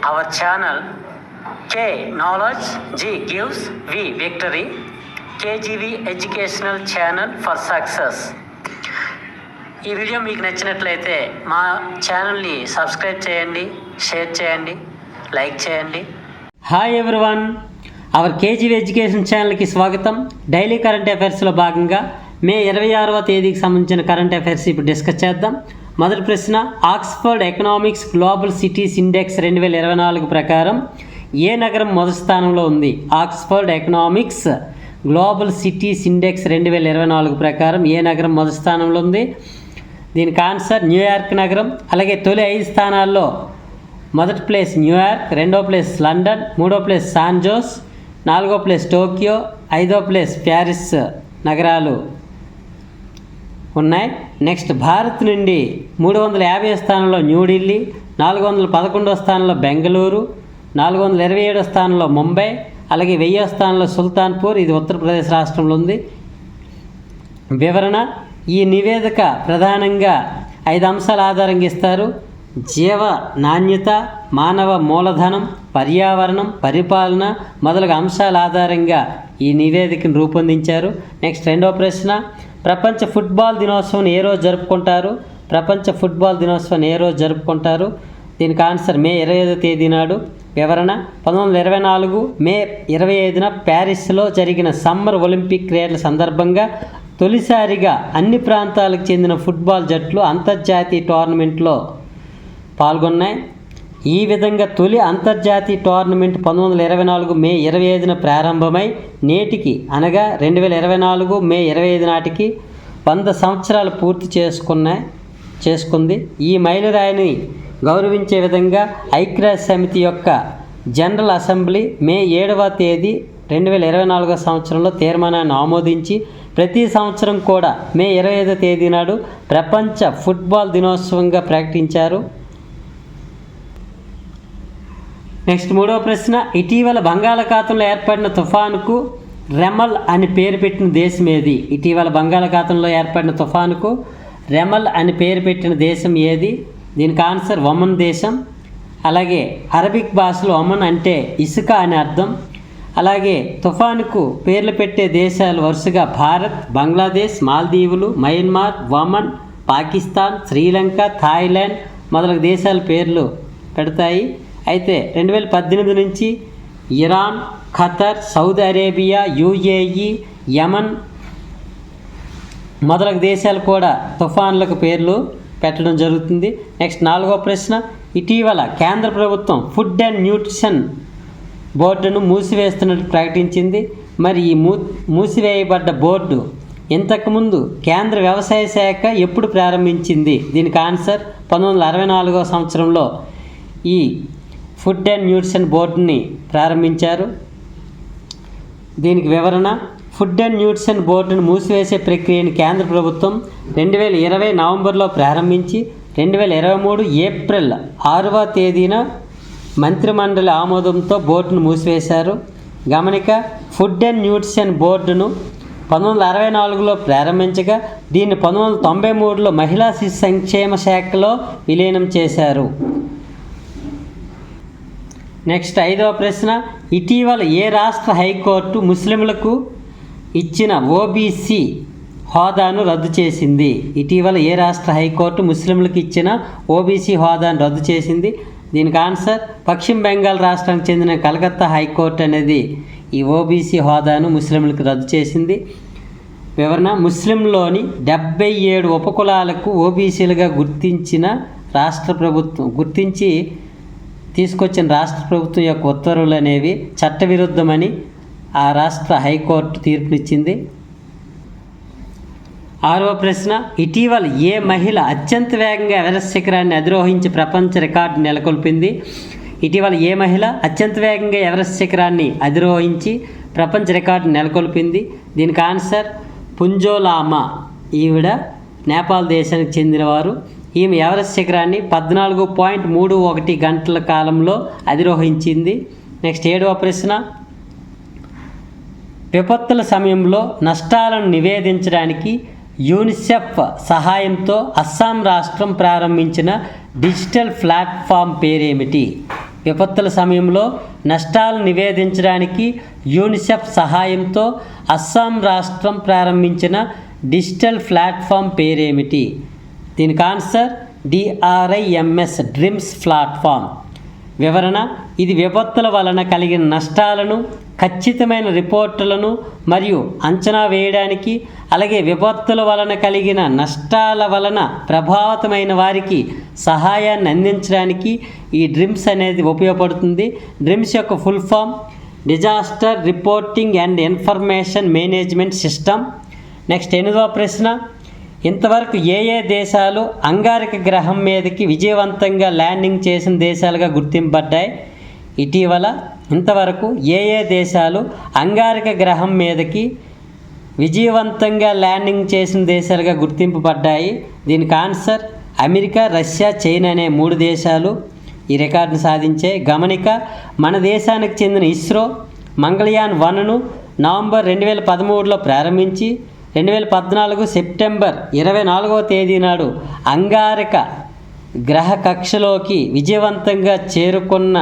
our channel K Knowledge G gives V Victory KGV Educational Channel for Success. ఈ video మీకు నచ్చినట్లయితే మా ఛానల్ని సబ్స్క్రైబ్ చేయండి, షేర్ చేయండి, లైక్ చేయండి. Hi everyone, hour KGV education ఛానల్కి స్వాగతం. డైలీ కరెంట్ అఫైర్స్లో భాగంగా మే 26వ తేదీకి సంబంధించిన కరెంట్ అఫైర్స్ ఇప్పుడు డిస్కస్ చేద్దాం. మొదటి ప్రశ్న, Oxford economics global cities index 2024 ప్రకారం ఏ నగరం మొదటి స్థానంలో ఉంది? Oxford economics global cities index 2024 ప్రకారం ఏ నగరం మొదటి స్థానంలో ఉంది? దీనికి ఆన్సర్ న్యూయార్క్ నగరం. అలాగే తొలి 5 స్థానాల్లో మొదటి ప్లేస్ న్యూయార్క్, రెండో ప్లేస్ లండన్, మూడో ప్లేస్ శాన్ జోస్, నాలుగో ప్లేస్ టోక్యో, ఐదో ప్లేస్ ప్యారిస్ నగరాలు ఉన్నాయి. నెక్స్ట్ భారత్ నుండి 350 స్థానంలో న్యూఢిల్లీ, 411 స్థానంలో బెంగళూరు, 427 స్థానంలో ముంబై, అలాగే 1000 స్థానంలో సుల్తాన్పూర్, ఇది ఉత్తరప్రదేశ్ రాష్ట్రంలో ఉంది. వివరణ, ఈ నివేదిక ప్రధానంగా 5 అంశాల ఆధారంగా ఇస్తారు. జీవ నాణ్యత, మానవ మూలధనం, పర్యావరణం, పరిపాలన మొదలగు అంశాల ఆధారంగా ఈ నివేదికను రూపొందించారు. నెక్స్ట్ రెండవ ప్రశ్న, ప్రపంచ ఫుట్బాల్ దినోత్సవం ఏ రోజు జరుపుకుంటారు? ప్రపంచ ఫుట్బాల్ దినోత్సవం ఏ రోజు జరుపుకుంటారు? దీనికి ఆన్సర్ మే 25వ తేదీ నాడు. వివరణ, 1924 మే 25న ప్యారిస్లో జరిగిన సమ్మర్ ఒలింపిక్ క్రీడల సందర్భంగా తొలిసారిగా అన్ని ప్రాంతాలకు చెందిన ఫుట్బాల్ జట్లు అంతర్జాతీయ టోర్నమెంట్లో పాల్గొన్నాయి. ఈ విధంగా తొలి అంతర్జాతీయ టోర్నమెంట్ 1924 మే 25న ప్రారంభమై నేటికి అనగా 2024 మే 25 నాటికి 100 సంవత్సరాలు పూర్తి చేసుకుంది. ఈ మైలురాయిని గౌరవించే విధంగా ఐక్యరాజ్య సమితి యొక్క జనరల్ అసెంబ్లీ మే 7వ తేదీ 2024 సంవత్సరంలో తీర్మానాన్ని ఆమోదించి ప్రతి సంవత్సరం కూడా మే 25వ తేదీ నాడు ప్రపంచ ఫుట్బాల్ దినోత్సవంగా ప్రకటించారు. నెక్స్ట్ మూడవ ప్రశ్న, ఇటీవల బంగాళాఖాతంలో ఏర్పడిన తుఫానుకు రెమల్ అని పేరు పెట్టిన దేశం ఏది? ఇటీవల బంగాళాఖాతంలో ఏర్పడిన తుఫానుకు రెమల్ అని పేరు పెట్టిన దేశం ఏది? దీనికి ఆన్సర్ ఒమన్ దేశం. అలాగే అరబిక్ భాషలో ఒమన్ అంటే ఇసుక అని అర్థం. అలాగే తుఫానుకు పేర్లు పెట్టే దేశాలు వరుసగా భారత్, బంగ్లాదేశ్, మాల్దీవులు, Myanmar, Oman, Pakistan, Sri Lanka, Thailand మొదలగు దేశాల పేర్లు పెడతాయి. అయితే 2018 నుంచి Iran, Qatar, Saudi Arabia, UAE, Yemen మొదలగు దేశాలు కూడా తుఫాన్లకు పేర్లు పెట్టడం జరుగుతుంది. నెక్స్ట్ 4వ ప్రశ్న, ఇటీవల కేంద్ర ప్రభుత్వం ఫుడ్ అండ్ న్యూట్రిషన్ బోర్డును మూసివేస్తున్నట్టు ప్రకటించింది. మరి ఈ మూసివేయబడ్డ బోర్డు ఇంతకుముందు కేంద్ర వ్యవసాయ శాఖ ఎప్పుడు ప్రారంభించింది? దీనికి ఆన్సర్ 1964వ సంవత్సరంలో ఈ ఫుడ్ అండ్ న్యూట్రిషన్ బోర్డుని ప్రారంభించారు. దీనికి వివరణ, ఫుడ్ అండ్ న్యూట్రిషన్ బోర్డును మూసివేసే ప్రక్రియను కేంద్ర ప్రభుత్వం 2020 నవంబర్లో ప్రారంభించి 2023 ఏప్రిల్ 6వ తేదీన మంత్రిమండలి ఆమోదంతో బోర్డును మూసివేశారు. గమనిక, ఫుడ్ అండ్ న్యూట్రిషన్ బోర్డును 1964లో ప్రారంభించగా దీన్ని 1993లో మహిళా శిశు సంక్షేమ శాఖలో విలీనం చేశారు. నెక్స్ట్ 5వ ప్రశ్న, ఇటీవల ఏ రాష్ట్ర హైకోర్టు ముస్లింలకు ఇచ్చిన ఓబీసీ హోదాను రద్దు చేసింది? ఇటీవల ఏ రాష్ట్ర హైకోర్టు ముస్లింలకు ఇచ్చిన ఓబీసీ హోదాను రద్దు చేసింది? దీనికి ఆన్సర్ పశ్చిమ బెంగాల్ రాష్ట్రానికి చెందిన కలకత్తా హైకోర్టు అనేది ఈ ఓబీసీ హోదాను ముస్లింలకు రద్దు చేసింది. వివరణ, ముస్లింలోని 77 ఉపకులాలకు ఓబీసీలుగా గుర్తించి తీసుకొచ్చిన రాష్ట్ర ప్రభుత్వం యొక్క ఉత్తర్వులు అనేవి చట్టవిరుద్ధమని ఆ రాష్ట్ర హైకోర్టు తీర్పునిచ్చింది. 6వ ప్రశ్న, ఇటీవల ఏ మహిళ అత్యంత వేగంగా ఎవరెస్ట్ శిఖరాన్ని అధిరోహించి ప్రపంచ రికార్డు నెలకొల్పింది? ఇటీవల ఏ మహిళ అత్యంత వేగంగా ఎవరెస్ట్ శిఖరాన్ని అధిరోహించి ప్రపంచ రికార్డు నెలకొల్పింది? దీనికి ఆన్సర్ పుంజోలామా. ఈవిడ నేపాల్ దేశానికి చెందినవారు. ఈమె ఎవరెస్ట్ శిఖరాన్ని 14.31 గంటల కాలంలో అధిరోహించింది. నెక్స్ట్ 7వ ప్రశ్న, విపత్తుల సమయంలో నష్టాలను నివేదించడానికి యూనిసెఫ్ సహాయంతో అస్సాం రాష్ట్రం ప్రారంభించిన డిజిటల్ ప్లాట్ఫామ్ పేరేమిటి? విపత్తుల సమయంలో నష్టాలను నివేదించడానికి యూనిసెఫ్ సహాయంతో అస్సాం రాష్ట్రం ప్రారంభించిన డిజిటల్ ప్లాట్ఫామ్ పేరేమిటి? దీనికి ఆన్సర్ DRIMS డ్రీమ్స్ ప్లాట్ఫామ్. వివరణ: ఇది విపత్తుల వలన కలిగిన నష్టాలను ఖచ్చితమైన రిపోర్టులను మరియు అంచనా వేయడానికి, అలాగే విపత్తుల వలన కలిగిన నష్టాల వలన ప్రభావితమైన వారికి సహాయాన్ని అందించడానికి ఈ డ్రీమ్స్ అనేది ఉపయోగపడుతుంది. డ్రీమ్స్ యొక్క full form disaster reporting and information management system. Next 8వ ప్రశ్న: ఇంతవరకు ఏ దేశాలు అంగారక గ్రహం మీదకి విజయవంతంగా ల్యాండింగ్ చేసిన దేశాలుగా గుర్తింపబడ్డాయి? ఇటీవల ఇంతవరకు ఏ దేశాలు అంగారక గ్రహం మీదకి విజయవంతంగా ల్యాండింగ్ చేసిన దేశాలుగా గుర్తింపబడ్డాయి? దీనికి ఆన్సర్ అమెరికా, రష్యా, చైనా అనే 3 దేశాలు ఈ రికార్డును సాధించాయి. గమనిక: మన దేశానికి చెందిన ఇస్రో మంగళయాన్ 1ను నవంబర్ 2013లో ప్రారంభించి 2014 సెప్టెంబర్ 24వ తేదీ నాడు అంగారక గ్రహ కక్షలోకి విజయవంతంగా చేరుకున్న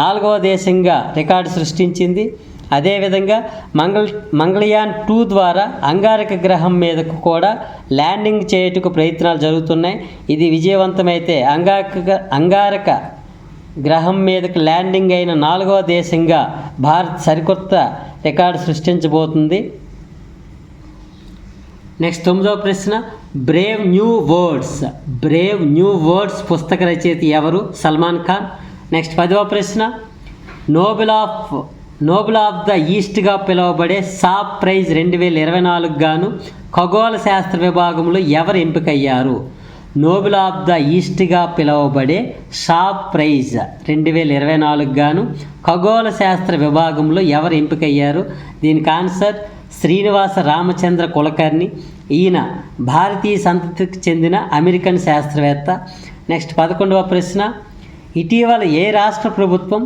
4వ దేశంగా రికార్డు సృష్టించింది. అదేవిధంగా మంగళయాన్ 2 ద్వారా అంగారక గ్రహం మీదకు కూడా ల్యాండింగ్ చేయుటకు ప్రయత్నాలు జరుగుతున్నాయి. ఇది విజయవంతమైతే అంగారక గ్రహం మీదకు ల్యాండింగ్ అయిన 4వ దేశంగా భారత్ సరికొత్త రికార్డు సృష్టించబోతుంది. నెక్స్ట్ 9వ ప్రశ్న: బ్రేవ్ న్యూ వర్డ్స్ పుస్తక రచయిత ఎవరు? సల్మాన్ ఖాన్. నెక్స్ట్ 10వ ప్రశ్న: నోబెల్ ఆఫ్ ద ఈస్ట్గా పిలువబడే సాప్ ప్రైజ్ 2024 గాను ఖగోళ శాస్త్ర విభాగంలో ఎవరు ఎంపికయ్యారు? నోబెల్ ఆఫ్ ద ఈస్ట్గా పిలువబడే సాప్ ప్రైజ్ 2024 గాను ఖగోళ శాస్త్ర విభాగంలో ఎవరు ఎంపికయ్యారు? దీనికి ఆన్సర్ శ్రీనివాస రామచంద్ర కులకర్ణి. ఈయన భారతీయ సంతతికి చెందిన అమెరికన్ శాస్త్రవేత్త. నెక్స్ట్ 11వ ప్రశ్న: ఇటీవల ఏ రాష్ట్ర ప్రభుత్వం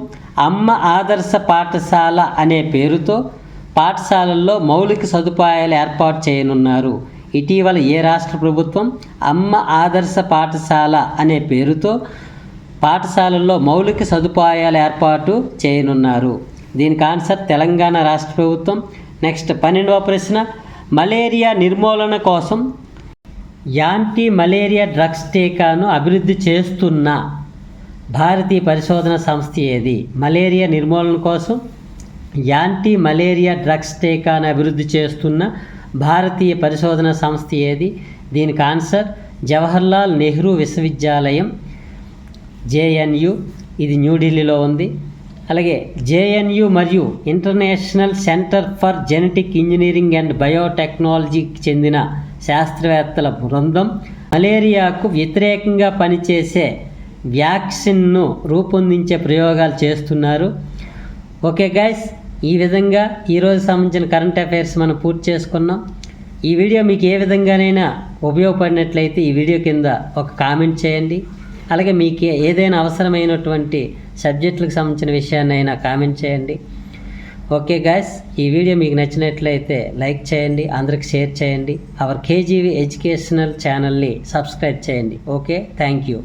అమ్మ ఆదర్శ పాఠశాల అనే పేరుతో పాఠశాలల్లో మౌలిక సదుపాయాలు ఏర్పాటు చేయనున్నారు? ఇటీవల ఏ రాష్ట్ర ప్రభుత్వం అమ్మ ఆదర్శ పాఠశాల అనే పేరుతో పాఠశాలల్లో మౌలిక సదుపాయాలు ఏర్పాటు చేయనున్నారు? దీనికి ఆన్సర్ తెలంగాణ రాష్ట్ర ప్రభుత్వం. నెక్స్ట్ 12వ ప్రశ్న: మలేరియా నిర్మూలన కోసం యాంటీ మలేరియా డ్రగ్స్ టీకాను అభివృద్ధి చేస్తున్న భారతీయ పరిశోధన సంస్థ ఏది? మలేరియా నిర్మూలన కోసం యాంటీ మలేరియా డ్రగ్స్ టీకాను అభివృద్ధి చేస్తున్న భారతీయ పరిశోధన సంస్థ ఏది? దీనికి ఆన్సర్ జవహర్లాల్ నెహ్రూ విశ్వవిద్యాలయం, JNU. ఇది న్యూఢిల్లీలో ఉంది. అలాగే JNU మరియు international centre for genetic engineering and బయోటెక్నాలజీకి చెందిన శాస్త్రవేత్తల బృందం మలేరియాకు వ్యతిరేకంగా పనిచేసే వ్యాక్సిన్ను రూపొందించే ప్రయోగాలు చేస్తున్నారు. ఓకే గైస్, ఈ విధంగా ఈరోజు సంబంధించిన కరెంట్ అఫైర్స్ మనం పూర్తి చేసుకున్నాం. ఈ వీడియో మీకు ఏ విధంగానైనా ఉపయోగపడినట్లయితే ఈ వీడియో కింద ఒక కామెంట్ చేయండి. అలాగే మీకు ఏదైనా అవసరమైనటువంటి సబ్జెక్టులకు సంబంధించిన విషయాన్నైనా కామెంట్ చేయండి. ఓకే గైస్, ఈ వీడియో మీకు నచ్చినట్లయితే లైక్ చేయండి, అందరికి షేర్ చేయండి. అవర్ KGV ఎడ్యుకేషనల్ ఛానల్ని సబ్స్క్రైబ్ చేయండి. Okay, thank you.